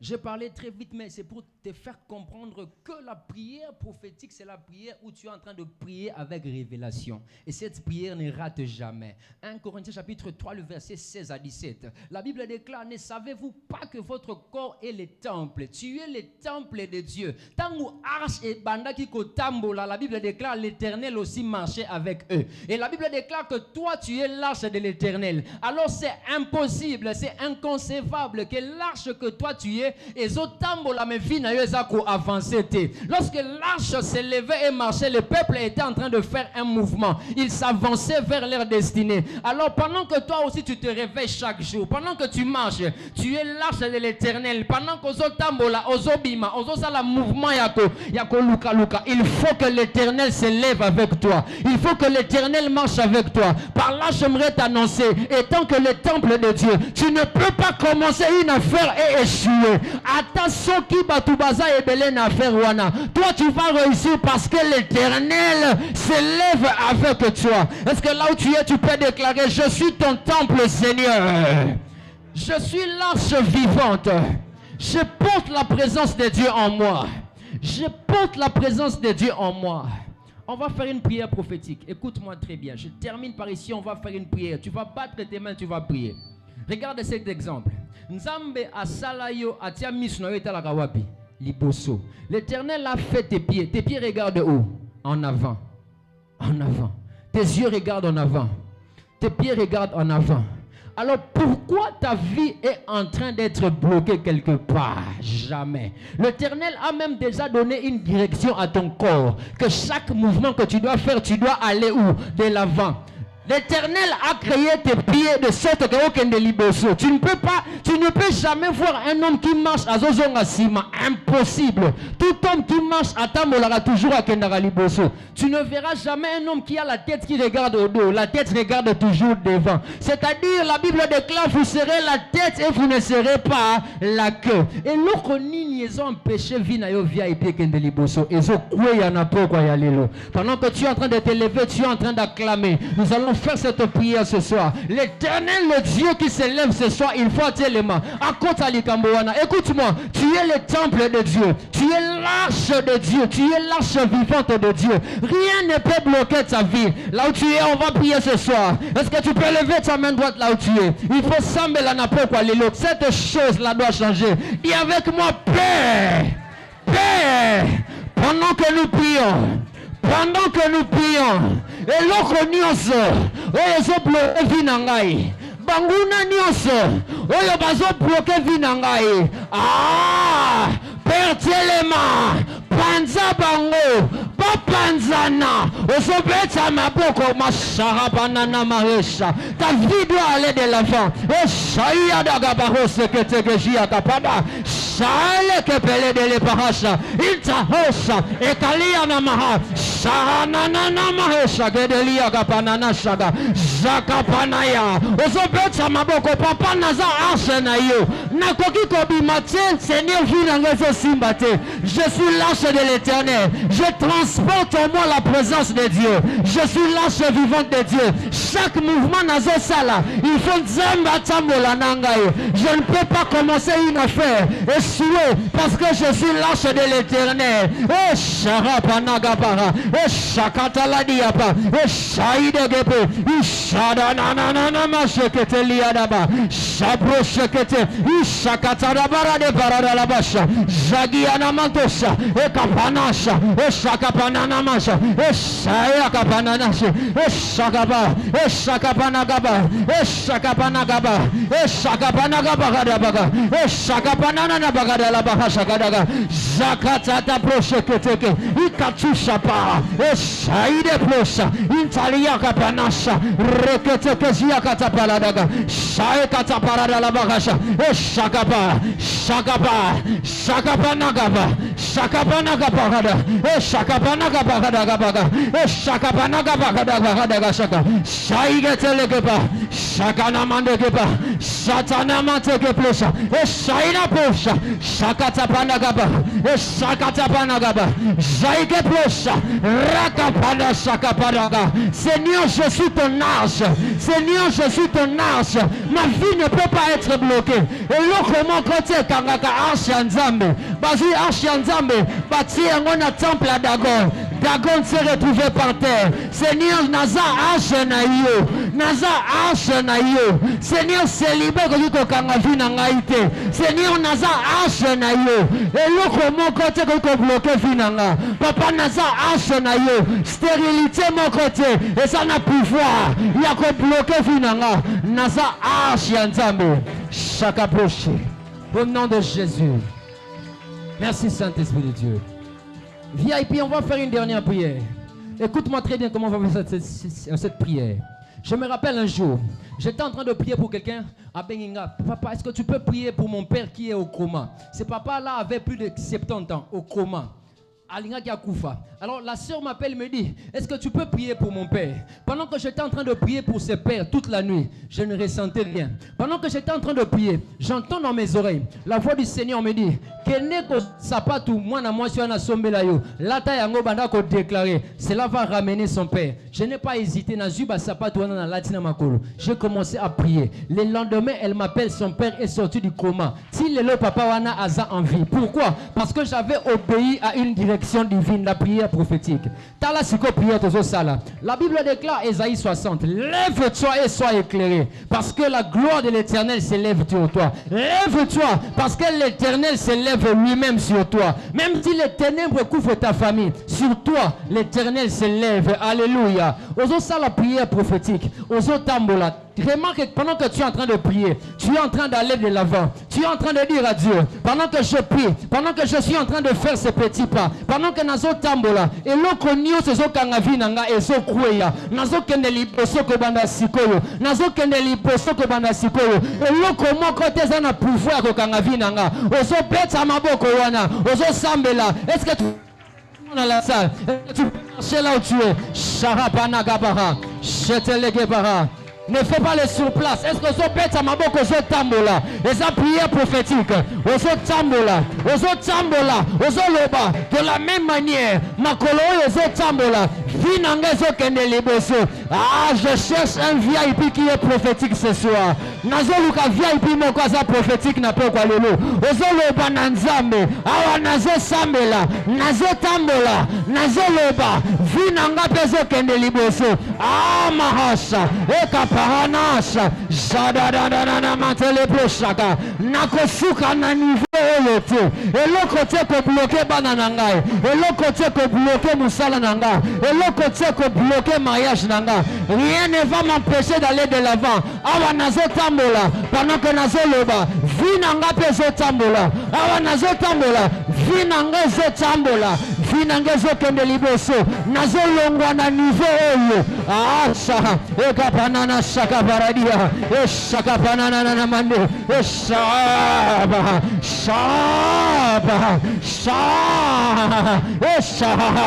Je parlais très vite, mais c'est pour te faire comprendre que la prière prophétique, c'est la prière où tu es en train de prier avec révélation. Et cette prière ne rate jamais. 1 Corinthiens chapitre 3, le verset 16 à 17. La Bible déclare, ne savez-vous pas que votre corps est le temple? Tu es le temple de Dieu. Tant où arche et banda qui kotambola, la Bible déclare, l'Éternel aussi marchait avec eux. Et la Bible déclare que toi, tu es l'arche de l'Éternel. Alors c'est impossible, c'est inconcevable que l'arche que toi tu es, et zotambola me fina yo ezako avancé. Lorsque l'arche s'élevait et marchait, le peuple était en train de faire un mouvement. Il s'avançait vers leur destinée. Alors pendant que toi aussi tu te réveilles chaque jour, pendant que tu marches, tu es l'arche de l'Éternel. Pendant que zotambola, ozobima, ozosala mouvement yako luka luka, il faut que l'Éternel s'élève avec toi. Il faut que l'Éternel marche avec toi. Par là, j'aimerais t'annoncer, étant que le temple de Dieu, tu ne peux pas commencer une affaire et échouer. Attention qui batubaza et belén affaire wana. Toi, tu vas réussir parce que l'Éternel s'élève avec toi. Est-ce que là où tu es, tu peux déclarer, je suis ton temple, Seigneur. Je suis l'arche vivante. Je porte la présence de Dieu en moi. Je porte la présence de Dieu en moi. On va faire une prière prophétique. Écoute-moi très bien. Je termine par ici. On va faire une prière. Tu vas battre tes mains, tu vas prier. Regarde cet exemple. Nzambe asalayo atia misno etalaka wapi? Liboso. L'Éternel a fait tes pieds. Tes pieds regardent où? En avant. En avant. Tes yeux regardent en avant. Tes pieds regardent en avant. Alors pourquoi ta vie est en train d'être bloquée quelque part? Jamais. L'Éternel a même déjà donné une direction à ton corps. Que chaque mouvement que tu dois faire, tu dois aller où? De l'avant. L'Éternel a créé tes pieds de sorte que aucun de liboso. Tu ne peux jamais voir un homme qui marche à Zozonga Sima. Impossible. Tout homme qui marche à Tamolara toujours à Kendara liboso. Tu ne verras jamais un homme qui a la tête qui regarde au dos. La tête regarde toujours devant. C'est-à-dire, la Bible déclare, vous serez la tête et vous ne serez pas la queue. Et l'okonini, ils ont empêché Vinayo via et Kende liboso. Ils ont quoi y en a pas quoi y aller là. Pendant que tu es en train de t'élever, tu es en train d'acclamer. Nous allons faire cette prière ce soir. L'Éternel, le Dieu qui s'élève ce soir, il faut tellement. Écoute-moi, tu es le temple de Dieu. Tu es l'arche de Dieu. Tu es l'arche vivante de Dieu. Rien ne peut bloquer ta vie. Là où tu es, on va prier ce soir. Est-ce que tu peux lever ta main droite là où tu es? Il faut sembler la nappe quoi les autres. Cette chose-là doit changer. Dis avec moi, paix. Paix. Pendant que nous prions. Pendant que nous prions, et l'autre nyonso, oyo bloqué vinangai, banguna nyonso, oyo bazo bloqué vinangai. Ah, pertelema, panza bango, papanzana, osobeta maboko mashara banana maresha. Ta vie doit aller de l'avant. Et shaya dagabaro seketegejia kapada. Shale kepele de leparasha. Inta hosha, ekalia namaha. Sharanana mahesha gedelia kapanana shaga. Zakapanaya. Osobeta maboko papa naza arche na yo. Nakoki kobimate, Seigneur vinangezo simbate. Je suis l'arche de l'Éternel. Je transporte en moi la présence de Dieu. Je suis l'arche vivante de Dieu. Chaque mouvement nazo sala, il faut nzamba tambola nangaye. Je ne peux pas commencer une affaire échouer parce que je suis l'arche de l'Éternel. Et sharapanagapara, et shakataladiapa, et shaidegebe, et shadananana masheketeliadaba, shabroshekete, et shakatarabara de paradalabasha, jagiana mantosha, et kapanasha, et shakapanana masha, et shaya kapananasha, et shakaba, et shakapanagaba, et shakapanagaba, et shakapanagaba, et shakapanana bagadala bahasha gadaga, zakatata prosheketeke, ikatushapa, et shaide prosha, intalia kapanasha, reketeke ziakatapaladaga, shae kataparadala bahasha, et shakapa, shakapa, shakapanagaba, shakapanagaba, et shakapanagaba, et shakapanagaba, shaka, shaigetelegeba, Shakana mandegeba, Shatana mantegeplesha, Shaina posha, Shakata panagaba, Shakata panagaba, Jaike plesha, Rakapana Shakapanaga. Seigneur, je suis ton arche. Seigneur, je suis ton arche. Ma vie ne peut pas être bloquée. Et l'autre mon côté, Kangaka arche Nzambe, Bazi arche Nzambe, bâti un temple à Dagon. Dagon s'est retrouvé par terre. Seigneur, Naza arche naïo. Naza arche naïo. Seigneur, c'est libéré que tu kangavi nangaïté. Seigneur, Naza arche naïo. Et l'autre mon côté que tu bloqué finanga. Papa Naza arche naïo. Stérilité mon côté. Et ça n'a pouvoir. Il y a que bloqué finanga. Naza arche Nzambe. Chaque approche. Au nom de Jésus. Merci Saint-Esprit de Dieu. VIP, on va faire une dernière prière. Écoute-moi très bien comment on va faire cette prière. Je me rappelle un jour, j'étais en train de prier pour quelqu'un à Benginga. Papa, est-ce que tu peux prier pour mon père qui est au coma? Ce papa-là avait plus de 70 ans, au coma. Alinga qui a Koufa. Alors la sœur m'appelle et me dit, est-ce que tu peux prier pour mon père? Pendant que j'étais en train de prier pour ce père toute la nuit, je ne ressentais rien. Pendant que j'étais en train de prier, j'entends dans mes oreilles la voix du Seigneur me dit, Keneko sapatu mwana mwasi wana sombela yo. Lata yango banda ko déclarer, cela va ramener son père. Je n'ai pas hésité na zuba sapatu wana na latina makolo. J'ai commencé à prier. Le lendemain, elle m'appelle, son père est sorti du coma. Si le papa wana aza en vie. Pourquoi? Parce que j'avais obéi à une direction divine, la prière prophétique. Tala siko prière tozo sala. La Bible déclare Ésaïe 60, lève-toi et sois éclairé, parce que la gloire de l'Éternel s'élève sur toi. Lève-toi, parce que l'Éternel s'élève lui-même sur toi. Même si les ténèbres couvrent ta famille, sur toi, l'Éternel s'élève. Alléluia. Ozo ça la prière prophétique. Ozo tambola. Remarque que pendant que tu es en train de prier, tu es en train d'aller de l'avant. Tu es en train de dire à Dieu, pendant que je prie, pendant que je suis en train de faire ces petits pas, pendant que nazo tambola, et l'oko nio se zo kangavi nanga e zo kweya, nazo kende liboso ko banda sikoyo, nazo kende liboso ko banda sikoyo, et l'oko moko te zana pouvoir ko kangavi nanga, ozo beta maboko wana, ozo sambela. Est-ce que tu dans la salle, tu peux marcher là où tu es? Sharapana gabara, shetelegabara. Ne fais pas les surplaces. Est-ce que vous pète à ma boque aux tambola? Et ça prière prophétique. Aux tambola. Aux tambola. Aux loba. De la même manière. Ma colo aux tambola. Vinanga zo kende liboso. Ah, je cherche un VIP qui est prophétique ce soir. Nazo luka VIP moko za prophétique na pe kwa lelo. Aux loba nanzambe. Awa nazo sambela. Nazo tambola. Nazo loba. Vinanga pezo kende liboso. Ah, mahasha. Eka Paranasha, Jadadadana Matele Proshaka, Nakosuka na niveau yote, et le côté que bloqué banananga, et le côté que bloqué Moussala nanga, et le côté que bloqué mariage nanga. Rien ne va m'empêcher d'aller de l'avant. Awa nazo tambola, pendant que nazo loba, vinanga pezo tambola, awa nazo tambola, vinanga zo tambola, vinanga zo kende liboso, nazo longwa na niveau oyo. Ah, ça, et kapanana. Shaka Baradia, Shaka Banana Mande, Shaba, Shaba, Shaba, Shaba,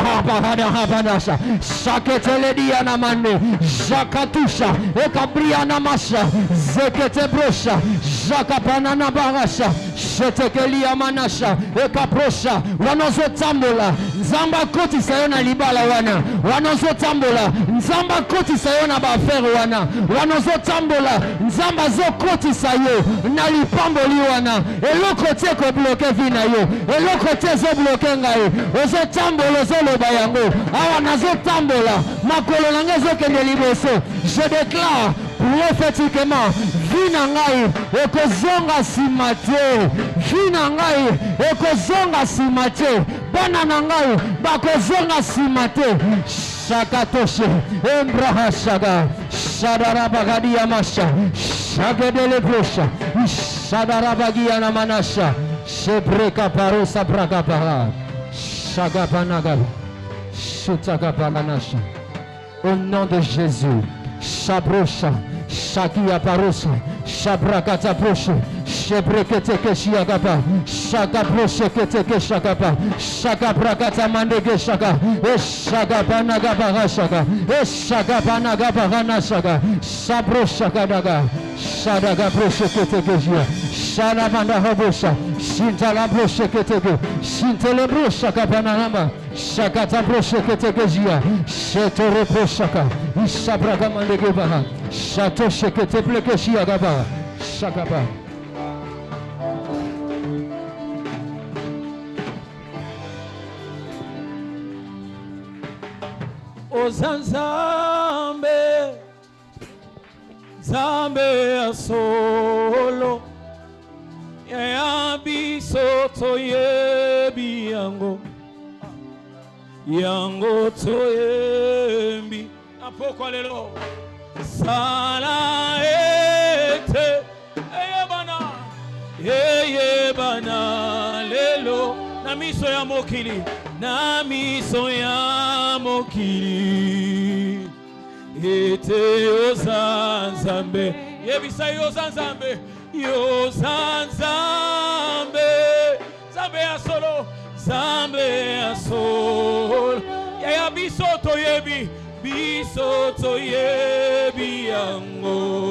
Shaketeledia Mande, Jakatusha, Ekabriana Masha, Zekete Brosha, Jakapanana Barasha, Shetekelia Manasha, Ekaprosha, Wanozo Tambola, Zamba Koti Sayona Libala Wana, Wanozo Tambola, Zamba Koti Sayona Bafer Wana. Wanozo tambola, nzamba zo koti sayo, nali pamboli wana, elo kote ko bloke vina yo, elo kote zo bloke ngayo, ozo tambolo zo loba yango, awa nazo tambola, makolo nange zo kende liboso. Je déclare prophétiquement, vina ngai, eko zonga simate, vina ngai, eko zonga simate, bana nangai, bako zonga simate. Shakatoshe, Embraha Shaga, Shadarabagadia Masha, Shagadele Brosha, Shadarabagia Namanasha, Shebreka Parosa Bragapara, Shagapanaga, Shutagapalanasha. Au nom de Jésus, Shabrosha, Shakia Parosa, Shabrakata Brosha, Shebrekete Keshiagapa. Shaka proshekete ke shaka pa. Shaka prakata mandege shaka. Shaka panaga baga shaka. Shaka panaga baga na shaka. Sabro shaka daga. Shadaga proshekete ke jia. Shana manda hobosha. Shintala proshekete ke. Shintele bro shaka panama. Shaka ta proshekete ke jia. Shetore proshaka. Ishabraga mandege baga. Shato shekete pleke shia gaba. Shaka pa. Ozanzambe Zambe asolo ya bisoto yebi yango toyembi apoko lelo sala ete eye bana lelo na miso ya mokili ete yozanzambe yebisa yozanzambe zambe ya solo ya bisoto yebi yango